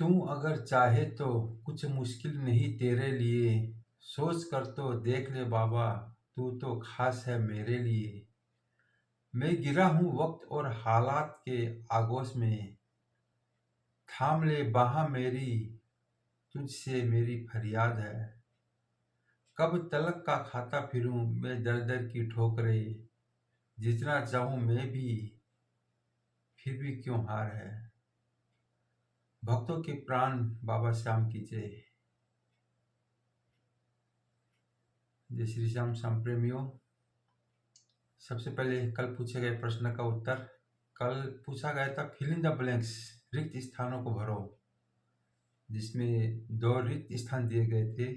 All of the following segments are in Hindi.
तू अगर चाहे तो कुछ मुश्किल नहीं तेरे लिए, सोच कर तो देख ले बाबा, तू तो खास है मेरे लिए। मैं गिरा हूँ वक्त और हालात के आगोश में, थाम ले बाह मेरी, तुझसे मेरी फरियाद है। कब तलक का खाता फिरूं मैं दर दर की ठोकरें, जितना चाहूं मैं भी, फिर भी क्यों हार है। भक्तों के प्राण बाबा श्याम की जय। जय श्री श्याम। श्याम प्रेमियों, सबसे पहले कल पूछे गए प्रश्न का उत्तर। कल पूछा गया था फिल इन द ब्लैंक्स, रिक्त स्थानों को भरो, जिसमें 2 रिक्त स्थान दिए गए थे।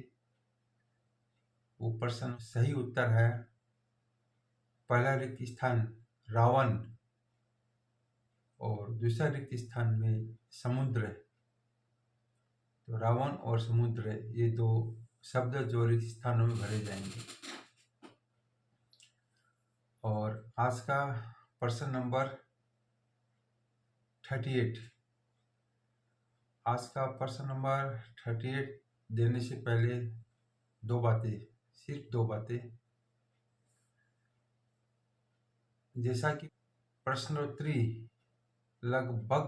वो प्रश्न सही उत्तर है पहला रिक्त स्थान रावण, और दूसरा रिक्त स्थान में समुद्र। तो रावण और समुद्र, ये 2 शब्द जो रिक्त स्थानों में भरे जाएंगे। और आज का प्रश्न नंबर 38। आज का प्रश्न नंबर 38 देने से पहले 2 बातें, सिर्फ 2 बातें। जैसा कि प्रश्नोत्तरी लगभग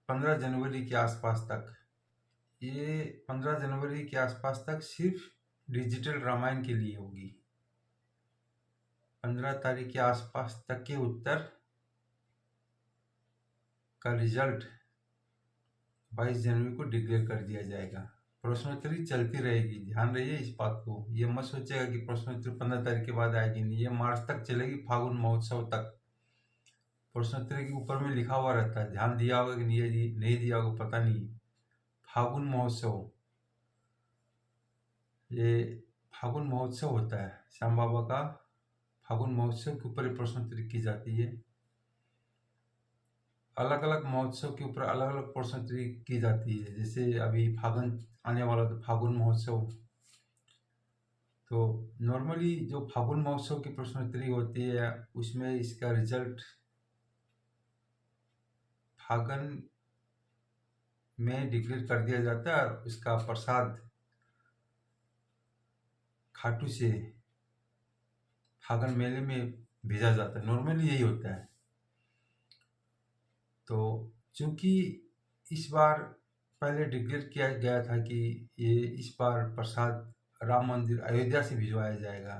15 जनवरी के आसपास तक, ये 15 जनवरी के आसपास तक सिर्फ डिजिटल रामायण के लिए होगी। 15 तारीख के आसपास तक के उत्तर का रिजल्ट 22 जनवरी को डिक्लेयर कर दिया जाएगा। प्रश्नोत्तरी चलती रहेगी, ध्यान रहिए इस बात को। ये मत सोचेगा कि प्रश्नोत्तरी 15 तारीख के बाद आएगी, नहीं। ये मार्च तक चलेगी, फागुन महोत्सव तक। प्रश्नोत्तरी के ऊपर में लिखा हुआ रहता है, ध्यान दिया होगा कि नहीं दिया होगा पता नहीं। फागुन महोत्सव, ये फागुन महोत्सव होता है श्याम बाबा का। फागुन महोत्सव के ऊपर प्रश्नोत्तरी की जाती है। अलग अलग महोत्सव के ऊपर अलग अलग प्रश्नोत्तरी की जाती है। जैसे अभी फागुन आने वाला, तो फागुन महोत्सव। तो नॉर्मली जो फागुन महोत्सव की प्रश्नोत्तरी होती है, उसमें इसका रिजल्ट फागुन में डिक्लेयर कर दिया जाता है, और उसका प्रसाद खाटू से फागुन मेले में भेजा जाता है। नॉर्मली यही होता है। तो चूंकि इस बार पहले डिक्लेयर किया गया था कि ये इस बार प्रसाद राम मंदिर अयोध्या से भिजवाया जाएगा,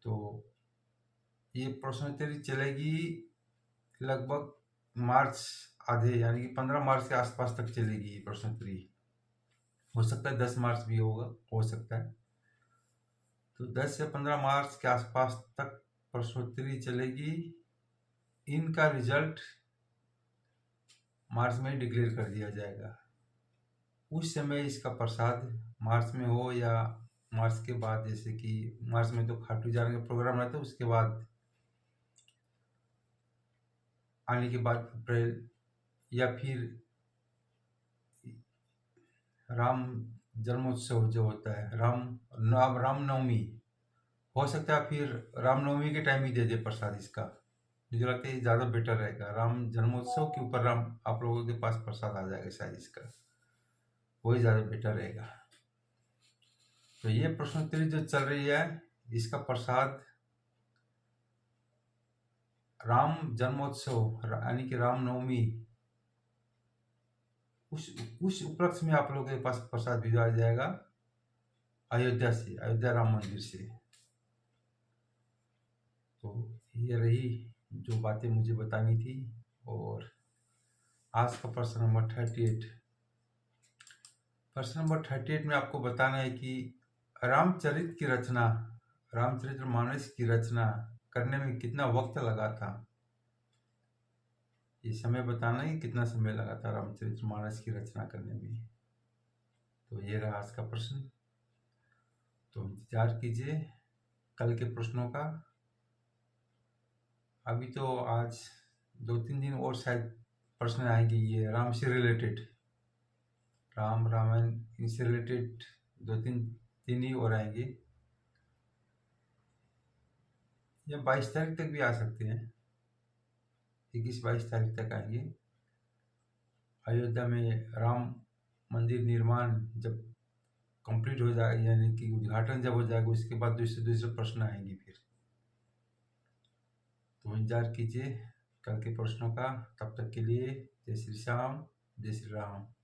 तो ये प्रश्नोत्तरी चलेगी लगभग मार्च आधे, यानी कि 15 मार्च के आसपास तक चलेगी ये प्रश्नोत्तरी। हो सकता है 10 मार्च भी होगा, हो सकता है। तो 10 से 15 मार्च के आसपास तक प्रश्नोत्तरी चलेगी। इनका रिजल्ट मार्च में डिक्लेयर कर दिया जाएगा। उस समय इसका प्रसाद मार्च में हो या मार्च के बाद, जैसे कि मार्च में तो खाटू जाने का प्रोग्राम रहता है, उसके बाद आने के बाद अप्रैल, या फिर राम जन्मोत्सव जो होता है, रामनवमी, हो सकता है फिर रामनवमी के टाइम ही दे दे प्रसाद इसका। मुझे लगता है ज़्यादा बेटर रहेगा। राम जन्मोत्सव के ऊपर राम आप लोगों के पास प्रसाद आ जाएगा शायद इसका, वही ज़्यादा बेटर रहेगा। तो ये प्रश्नोत्तरी जो चल रही है, इसका प्रसाद राम जन्मोत्सव यानी कि रामनवमी, उस उपलक्ष्य में आप लोगों के पास प्रसाद भिजवाया जाएगा अयोध्या से, अयोध्या राम मंदिर से। तो ये रही जो बातें मुझे बतानी थी। और आज का प्रश्न नंबर 38। प्रश्न नंबर 38 में आपको बताना है कि रामचरित की रचना, रामचरितमानस की रचना करने में कितना वक्त लगा था। ये समय बताना है कि कितना समय लगा था रामचरितमानस की रचना करने में। तो ये रहा आज का प्रश्न। तो इंतजार कीजिए कल के प्रश्नों का। अभी तो आज 2-3 दिन और शायद प्रश्न आएंगे, ये राम से रिलेटेड, राम रामायण इनसे रिलेटेड 2-3 ही और आएंगे, या 22 तारीख तक भी आ सकते हैं। 21-22 तारीख तक आएंगे। अयोध्या में राम मंदिर निर्माण जब कंप्लीट हो जाएगा, यानी कि उद्घाटन जब हो जाएगा, उसके बाद दूसरे दूसरे प्रश्न आएंगे फिर। तो इंतजार कीजिए कल के प्रश्नों का। तब तक के लिए जय श्री श्याम, जय श्री राम।